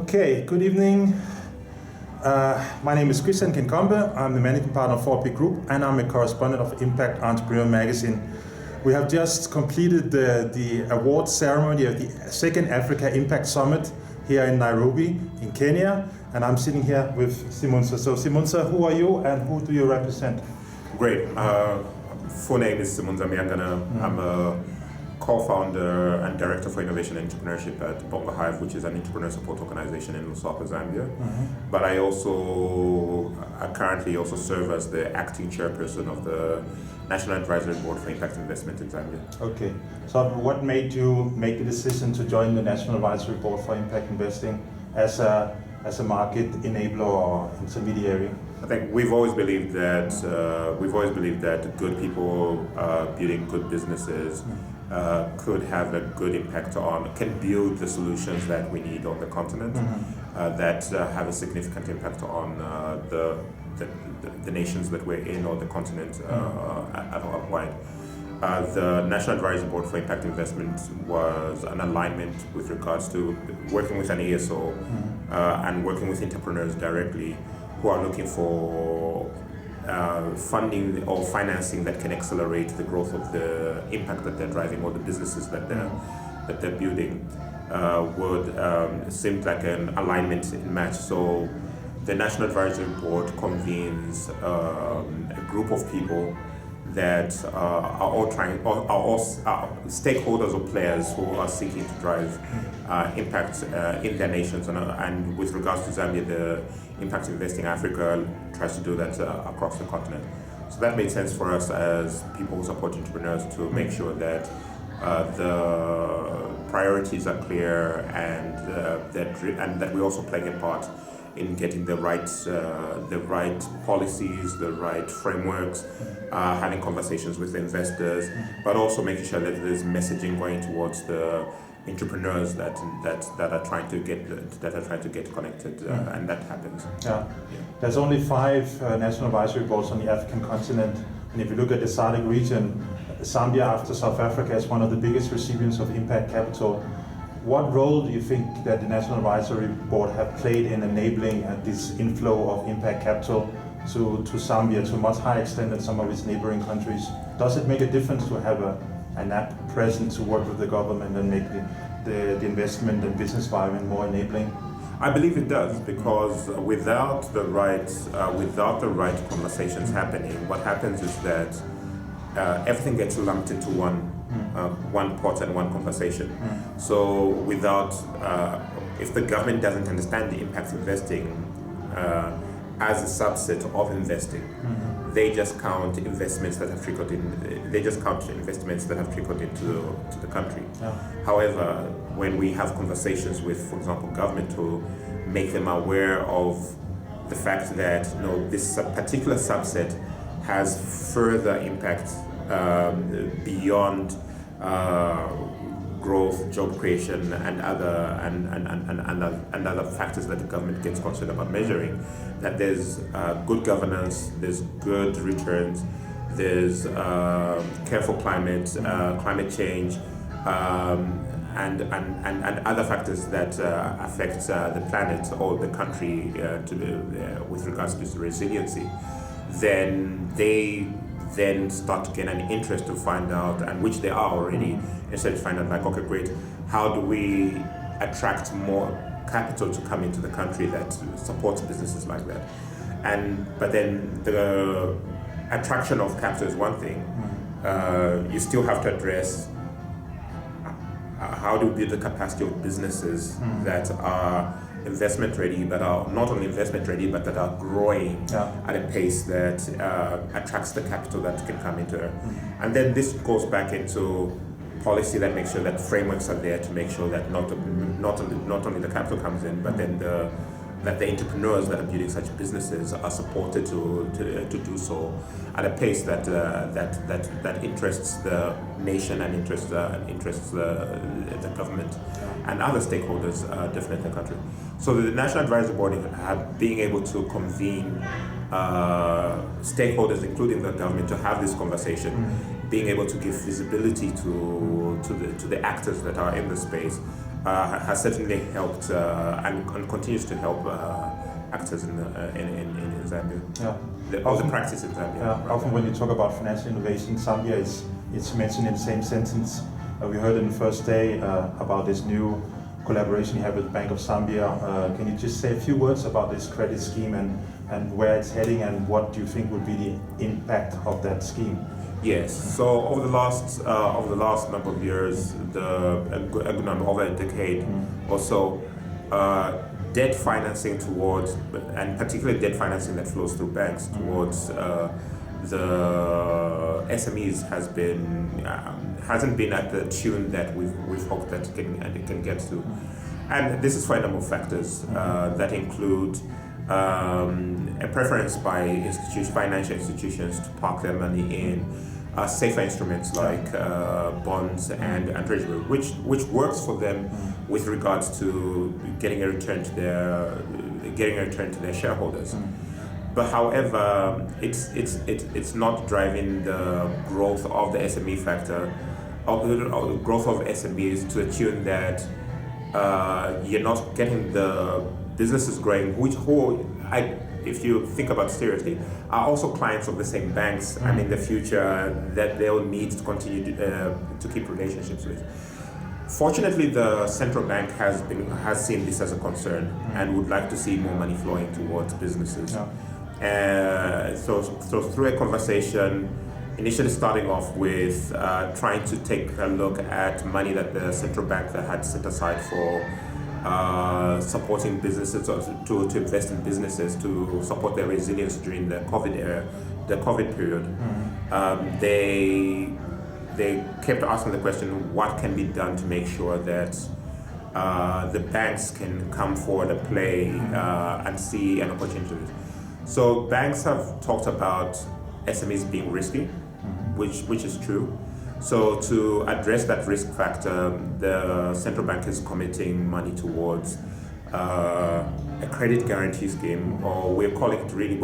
Okay, good evening. My name is Christian Kinkombe. I'm the managing partner of 4P Group and I'm a correspondent of Impact Entrepreneur Magazine. We have just completed the award ceremony of the second Africa Impact Summit here in Nairobi in Kenya, and I'm sitting here with Simunza. So Simunza, who are you and who do you represent? Great. Full name is Simunza Muyangana. I'm a co-founder and director for innovation and entrepreneurship at BongoHive, which is an entrepreneur support organization in Lusaka, Zambia. But I currently also serve as the acting chairperson of the National Advisory Board for Impact Investment in Zambia. Okay. So what made you make the decision to join the National Advisory Board for Impact Investing as a market enabler or intermediary? I think we've always believed that good people building good businesses could have a good impact can build the solutions that we need on the continent that have a significant impact on the nations that we're in or the continent wide. The National Advisory Board for Impact Investment was an alignment with regards to working with an ASO and working with entrepreneurs directly who are looking for funding or financing that can accelerate the growth of the impact that they're driving or the businesses that they're building. Seemed like an alignment in match. So the National Advisory Board convenes a group of people that are all stakeholders or players who are seeking to drive impact in their nations. And with regards to Zambia, the Impact Investing Africa tries to do that across the continent. So that made sense for us as people who support entrepreneurs to make sure that the priorities are clear and that we're also playing a part in getting the right policies, the right frameworks, having conversations with the investors, but also making sure that there's messaging going towards the entrepreneurs that are trying to get connected, and that happens. Yeah. There's only 5 national advisory boards on the African continent, and if you look at the SADC region, Zambia after South Africa is one of the biggest recipients of impact capital. What role do you think that the National Advisory Board have played in enabling this inflow of impact capital to Zambia to a much higher extent than some of its neighboring countries? Does it make a difference to have a NABII present to work with the government and make the investment and business environment more enabling? I believe it does, because without the right conversations happening, what happens is that everything gets lumped into one pot and one conversation. So if the government doesn't understand the impact investing as a subset of investing, they just count investments that have trickled in. They just count investments that have trickled into the country. However, when we have conversations with, for example, government to make them aware of the fact that this particular subset has further impact beyond growth, job creation, and other factors that the government gets concerned about measuring, that there's good governance, there's good returns, there's careful climate change, and other factors that affect the planet or the country with regards to resiliency, then they start to gain an interest to find out, and which they are already, instead to find out like, okay, great, how do we attract more capital to come into the country that supports businesses like that? But then the attraction of capital is one thing. You still have to address how do we build the capacity of businesses that are investment ready, but are not only investment ready, but that are growing at a pace that attracts the capital that can come into it. And then this goes back into policy that makes sure that frameworks are there to make sure that not only the capital comes in, but then that the entrepreneurs that are building such businesses are supported to do so at a pace that interests the nation and interests the government and other stakeholders definitely in the country. So the National Advisory Board being able to convene stakeholders, including the government, to have this conversation, being able to give visibility to the actors that are in the space, has certainly helped and continues to help actors in Zambia. Yeah. All the practice in Zambia. Yeah. Often when you talk about financial innovation, Zambia it's mentioned in the same sentence. We heard in the first day about this new collaboration you have with the Bank of Zambia. Can you just say a few words about this credit scheme and where it's heading and what do you think would be the impact of that scheme? Yes. So over the last number of years, over a decade or so, debt financing towards, and particularly debt financing that flows through banks towards the SMEs hasn't been at the tune that we've hoped that it can get to, and this is for a number of factors that include a preference by financial institutions to park their money in safer instruments like bonds and treasury, which works for them with regards to getting a return to their shareholders. But however, it's not driving the growth of the SME factor, of the growth of SMEs to a tune that you're not getting the businesses growing, if you think about seriously, are also clients of the same banks, and in the future that they'll need to continue to keep relationships with. Fortunately, the central bank has seen this as a concern and would like to see more money flowing towards businesses. So through a conversation, initially starting off with trying to take a look at money that the central bank had set aside for supporting businesses, or to invest in businesses to support their resilience during the COVID period. They kept asking the question, what can be done to make sure that the banks can come forward and play and see an opportunity. So banks have talked about SMEs being risky, which is true. So to address that risk factor, the central bank is committing money towards a credit guarantee scheme, or we're calling it really,